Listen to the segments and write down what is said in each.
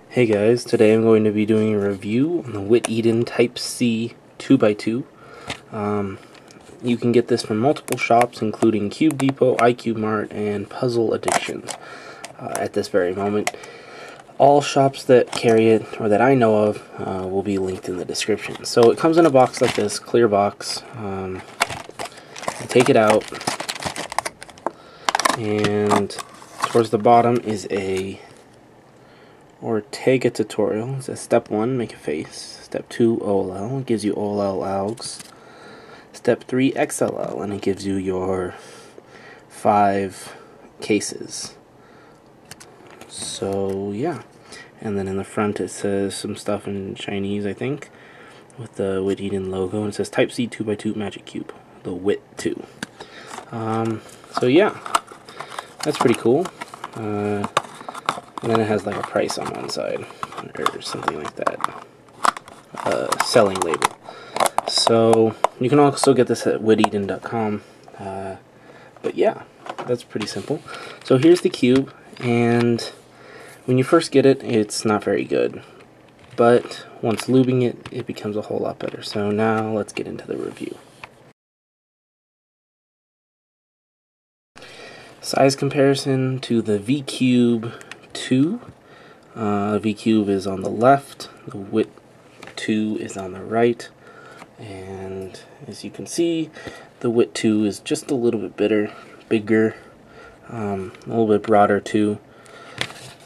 Hey guys, today I'm going to be doing a review on the Wittwo Type C 2x2. You can get this from multiple shops including Cube Depot, iCube Mart, and Puzzle Addictions at this very moment. All shops that carry it, or that I know of, will be linked in the description. So it comes in a box like this, clear box. You take it out, and towards the bottom is a Ortega tutorial. It says step 1, make a face. Step 2, OLL. It gives you OLL algs. Step 3, XLL, and it gives you your 5 cases. So yeah, and then in the front it says some stuff in Chinese, I think, with the Wittwo logo, and it says Type C 2x2 Magic Cube, the Wittwo 2. So yeah, that's pretty cool. And then it has like a price on one side, or something like that. Selling label. So you can also get this at wittwo.com. But yeah, that's pretty simple. So here's the cube, and when you first get it, it's not very good. But once lubing it, it becomes a whole lot better. So now let's get into the review. Size comparison to the V-Cube 2. V-Cube is on the left, the Wittwo 2 is on the right, and as you can see, the Wittwo 2 is just a little bit bigger, a little bit broader too,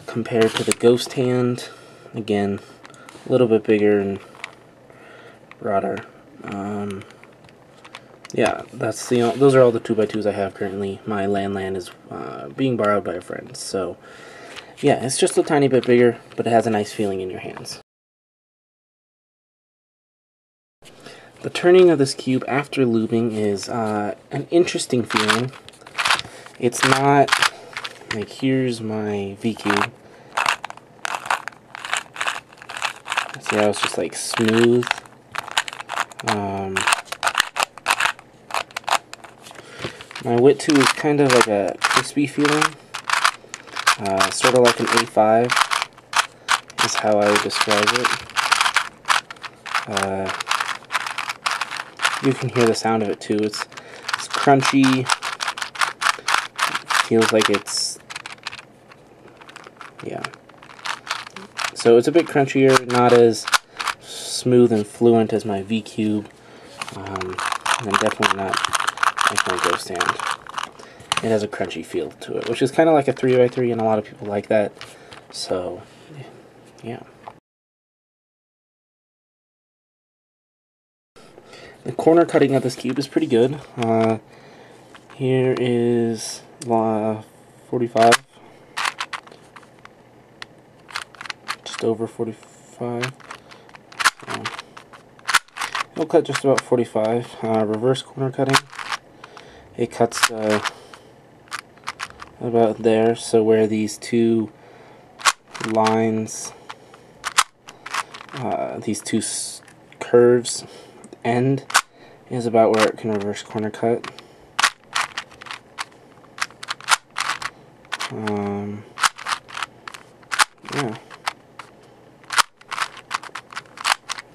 compared to the Ghost Hand. Again, a little bit bigger and broader. Yeah, those are all the 2x2s I have currently. My Landland is being borrowed by a friend, so yeah, it's just a tiny bit bigger, but it has a nice feeling in your hands. The turning of this cube after lubing is an interesting feeling. It's not like, here's my V-Cube. See how it's just like smooth. My Wittwo 2 is kind of like a crispy feeling. Sort of like an A5 is how I would describe it. You can hear the sound of it too. It's crunchy. It feels like it's, yeah. So it's a bit crunchier, not as smooth and fluent as my V-Cube, and definitely not like my Ghost Hand. It has a crunchy feel to it, which is kind of like a 3x3, and a lot of people like that. So, yeah. The corner cutting of this cube is pretty good. Here is 45. Just over 45. It'll cut just about 45. Reverse corner cutting. It cuts about there, so where these two lines, these two curves end, is about where it can reverse corner cut. Yeah.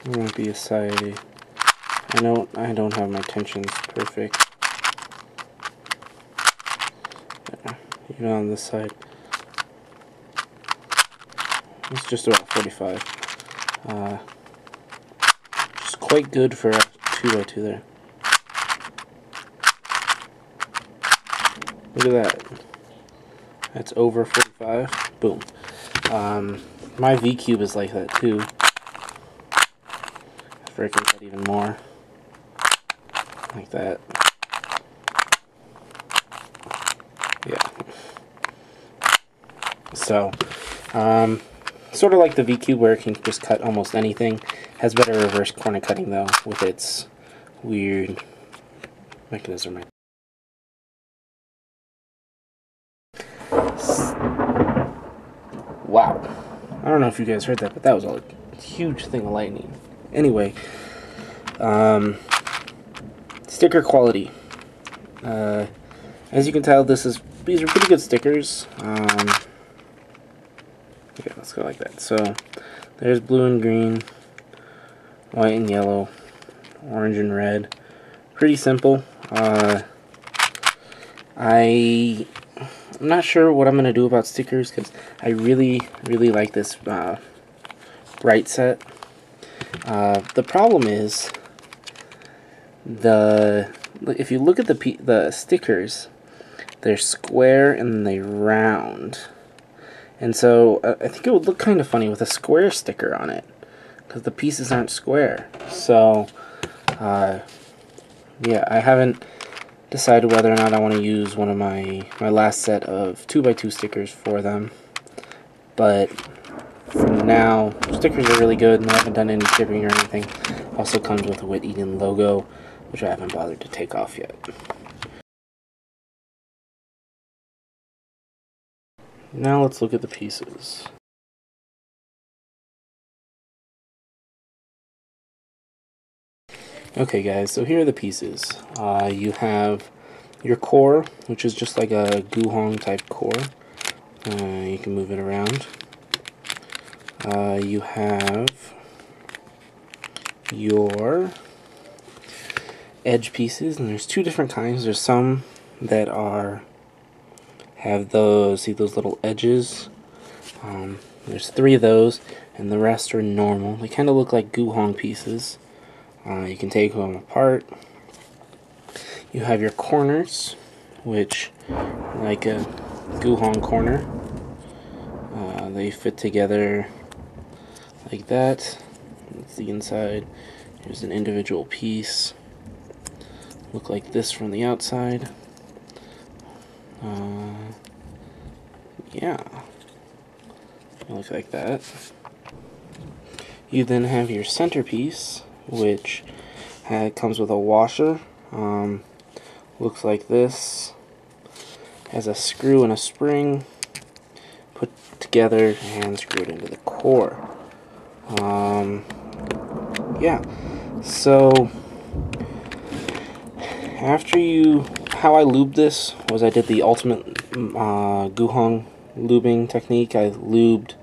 It might be a side. I don't have my tensions perfect. Even on this side, it's just about 45. Just quite good for a 2x2 there. Look at that. That's over 45. Boom. My V-Cube is like that too. Freaking cut even more. Like that. Yeah. So, sort of like the V-Cube where it can just cut almost anything. Has better reverse corner cutting though, with its weird mechanism. Wow. I don't know if you guys heard that, but that was a huge thing of lightning. Anyway, sticker quality. As you can tell, these are pretty good stickers. Yeah, let's go like that. So there's blue and green, white and yellow, orange and red. Pretty simple. I'm not sure what I'm going to do about stickers because I really like this bright set. The problem is if you look at the stickers, they're square and they round, and so I think it would look kind of funny with a square sticker on it because the pieces aren't square. So yeah, I haven't decided whether or not I want to use one of my last set of 2x2 stickers for them, but for now, stickers are really good and I haven't done any shipping or anything. Also comes with a Wittwo logo, which I haven't bothered to take off yet. Now let's look at the pieces. Okay guys, so here are the pieces. You have your core, which is just like a Guhong type core. You can move it around. You have your edge pieces, and there's two different kinds. There's some that have those, see those little edges? There's 3 of those, and the rest are normal. They kind of look like Guhong pieces. You can take them apart. You have your corners, which like a Guhong corner. They fit together like that. That's the inside. Here's an individual piece. Look like this from the outside. Yeah, look like that. You then have your centerpiece, which comes with a washer. Looks like this. Has a screw and a spring put together and screwed into the core. Yeah, so how I lubed this was I did the ultimate Guhong lubing technique. I lubed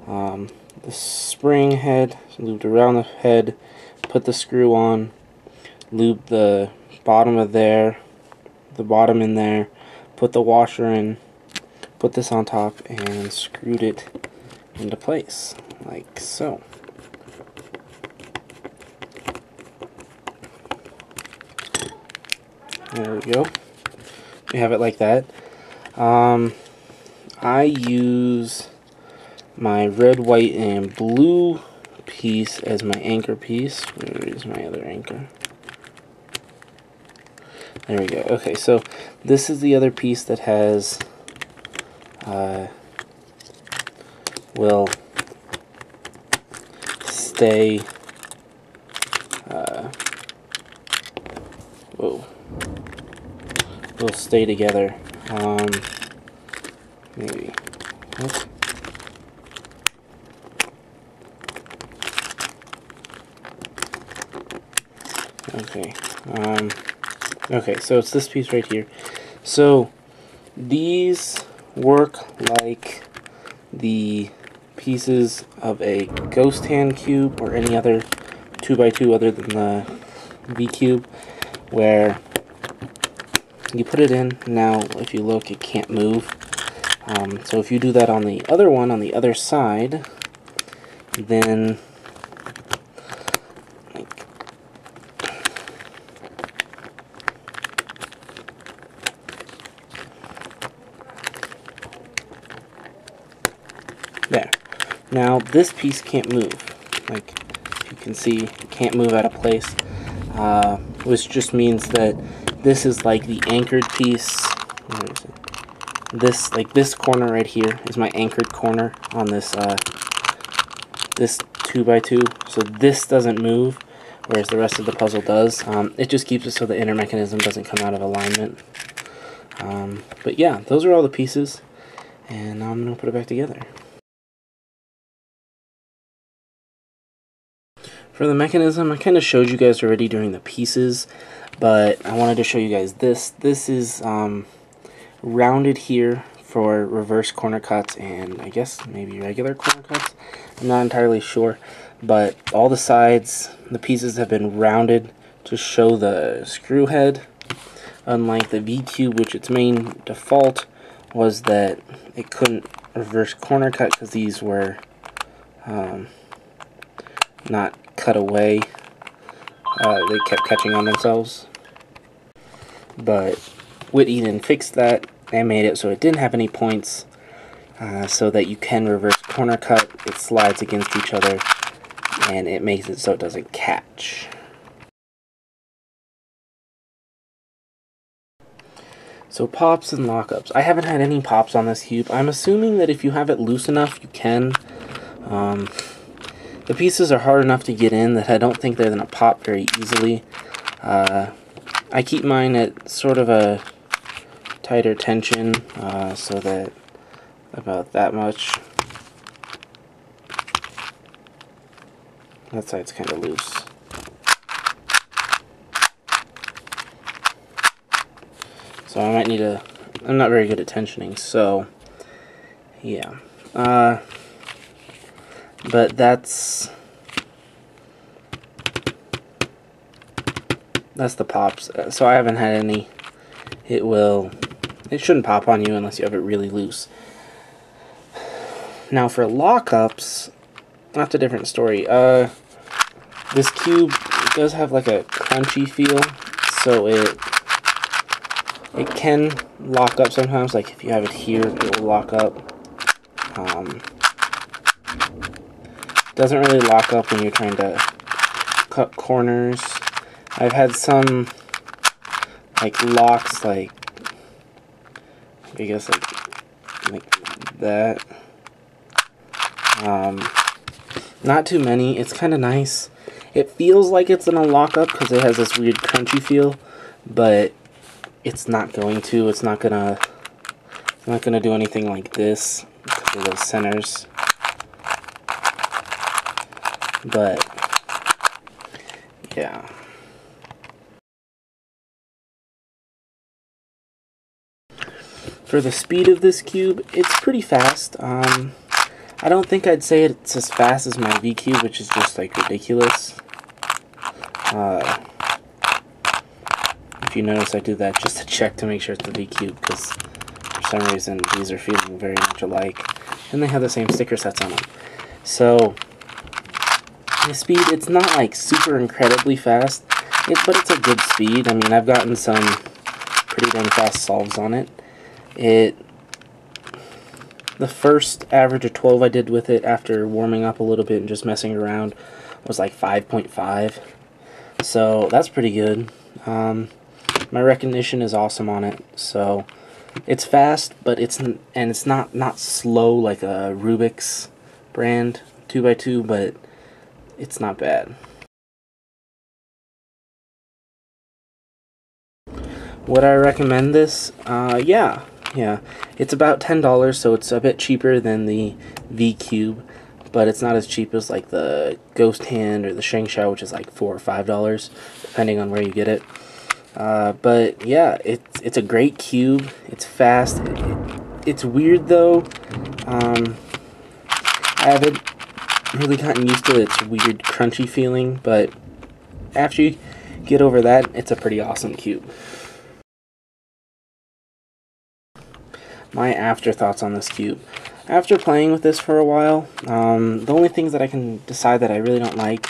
the spring head, lubed around the head, put the screw on, lubed the bottom of there, the bottom in there, put the washer in, put this on top, and screwed it into place, like so. There we go. We have it like that. I use my red, white, and blue piece as my anchor piece. Where is my other anchor? There we go. Okay, so this is the other piece that has will stay will stay together. Maybe. What? Okay. Okay, so it's this piece right here. So these work like the pieces of a ghost hand cube or any other 2x2 other than the V cube, where you put it in. Now if you look, it can't move. So if you do that on the other one, on the other side, then there. Now this piece can't move. Like you can see, it can't move out of place, which just means that this is like the anchored piece. Where is it? This corner right here is my anchored corner on this this 2x2. So this doesn't move, whereas the rest of the puzzle does. It just keeps it so the inner mechanism doesn't come out of alignment. But yeah, those are all the pieces, and now I'm going to put it back together. For the mechanism, I kind of showed you guys already during the pieces, but I wanted to show you guys this. This is rounded here for reverse corner cuts and I guess maybe regular corner cuts. I'm not entirely sure, but all the sides, the pieces have been rounded to show the screw head. Unlike the V-Cube, which its main default was that it couldn't reverse corner cut because these were not cut away. They kept catching on themselves. But Wittwo fixed that and made it so it didn't have any points, so that you can reverse corner cut. It slides against each other and it makes it so it doesn't catch. So pops and lockups. I haven't had any pops on this cube. I'm assuming that if you have it loose enough, you can. The pieces are hard enough to get in that I don't think they're going to pop very easily. I keep mine at sort of a tighter tension, so that about that much. That side's kind of loose. So I might need a... I'm not very good at tensioning, so yeah. But that's the pops. So I haven't had any. It shouldn't pop on you unless you have it really loose. Now for lockups, that's a different story. This cube does have like a crunchy feel, so it can lock up sometimes. Like if you have it here, it will lock up. Doesn't really lock up when you're trying to cut corners. I've had some like locks, like I guess like that. Not too many. It's kind of nice. It feels like it's gonna lock up because it has this weird crunchy feel, but it's not going to. It's not gonna do anything like this because of those centers. But yeah. For the speed of this cube, it's pretty fast. I don't think I'd say it's as fast as my V-Cube, which is just like ridiculous. If you notice, I do that just to check to make sure it's the V-Cube, because for some reason these are feeling very much alike, and they have the same sticker sets on them. So the speed, it's not like super incredibly fast, but it's a good speed. I mean, I've gotten some pretty damn fast solves on it. The first average of 12 I did with it after warming up a little bit and just messing around was like 5.5. So that's pretty good. My recognition is awesome on it. So it's fast, but it's not slow like a Rubik's brand 2x2, but it's not bad. Would I recommend this? Yeah. It's about $10, so it's a bit cheaper than the V-Cube, but it's not as cheap as like the Ghost Hand or the Shengshou, which is like $4 or $5, depending on where you get it. But yeah, it's a great cube. It's fast. It's weird though. I haven't really gotten used to its weird crunchy feeling, but after you get over that, it's a pretty awesome cube. My afterthoughts on this cube. After playing with this for a while, the only things that I can decide that I really don't like,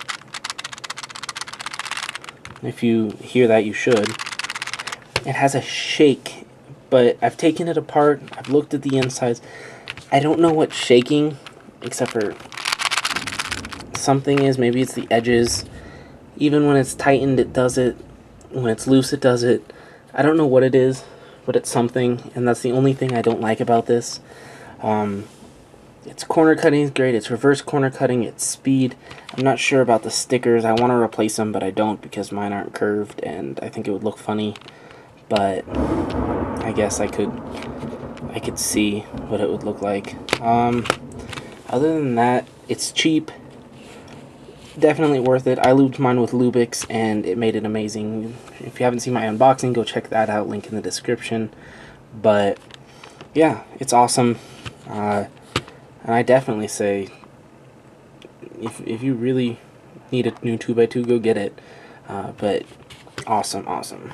if you hear that, you should, it has a shake, but I've taken it apart, I've looked at the insides, I don't know what's shaking, except for something is, maybe it's the edges. Even when it's tightened, it does it. When it's loose, it does it. I don't know what it is, but it's something, and that's the only thing I don't like about this. Its corner cutting is great, it's reverse corner cutting, its speed. I'm not sure about the stickers. I want to replace them, but I don't because mine aren't curved, and I think it would look funny. But I guess I could see what it would look like. Other than that, it's cheap. Definitely worth it. I lubed mine with Lubix and it made it amazing. If you haven't seen my unboxing, go check that out, link in the description. But yeah, it's awesome. And I definitely say, if you really need a new 2x2, go get it. But awesome, awesome.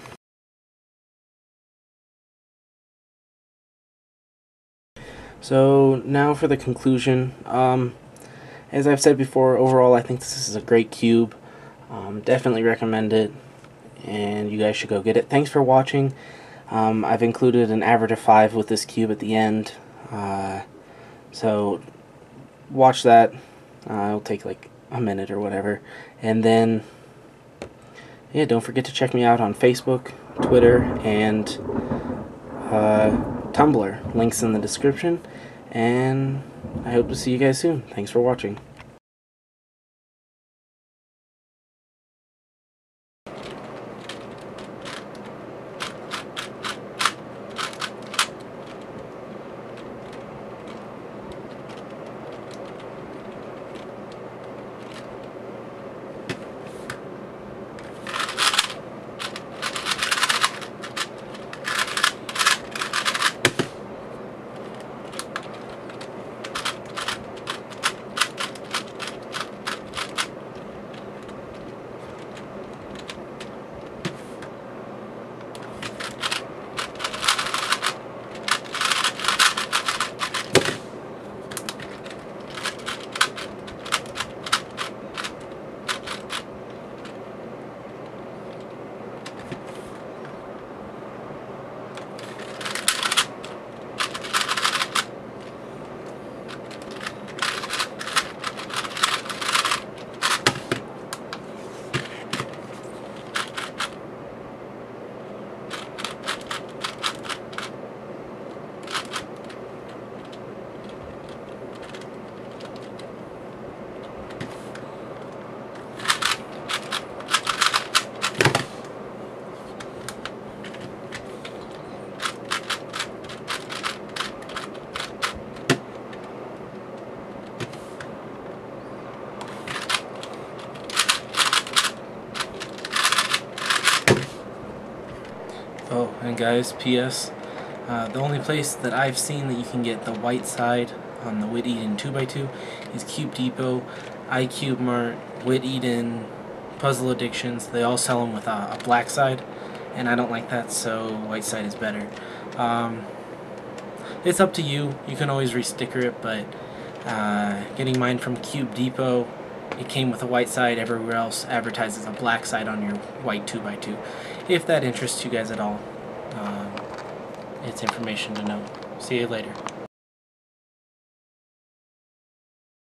So now for the conclusion. As I've said before, overall I think this is a great cube. Definitely recommend it, and you guys should go get it. Thanks for watching. I've included an average of 5 with this cube at the end. So watch that. It'll take like a minute or whatever. And then, yeah, don't forget to check me out on Facebook, Twitter, and Tumblr. Links in the description. And I hope to see you guys soon. Thanks for watching. Oh, and guys, P.S. The only place that I've seen that you can get the white side on the Witt Eden 2x2 is Cube Depot, iCube Mart, Witt Eden, Puzzle Addictions. They all sell them with a black side, and I don't like that, so white side is better. It's up to you. You can always re-sticker it, but getting mine from Cube Depot, it came with a white side. Everywhere else advertises a black side on your white 2x2. If that interests you guys at all, it's information to know. See you later.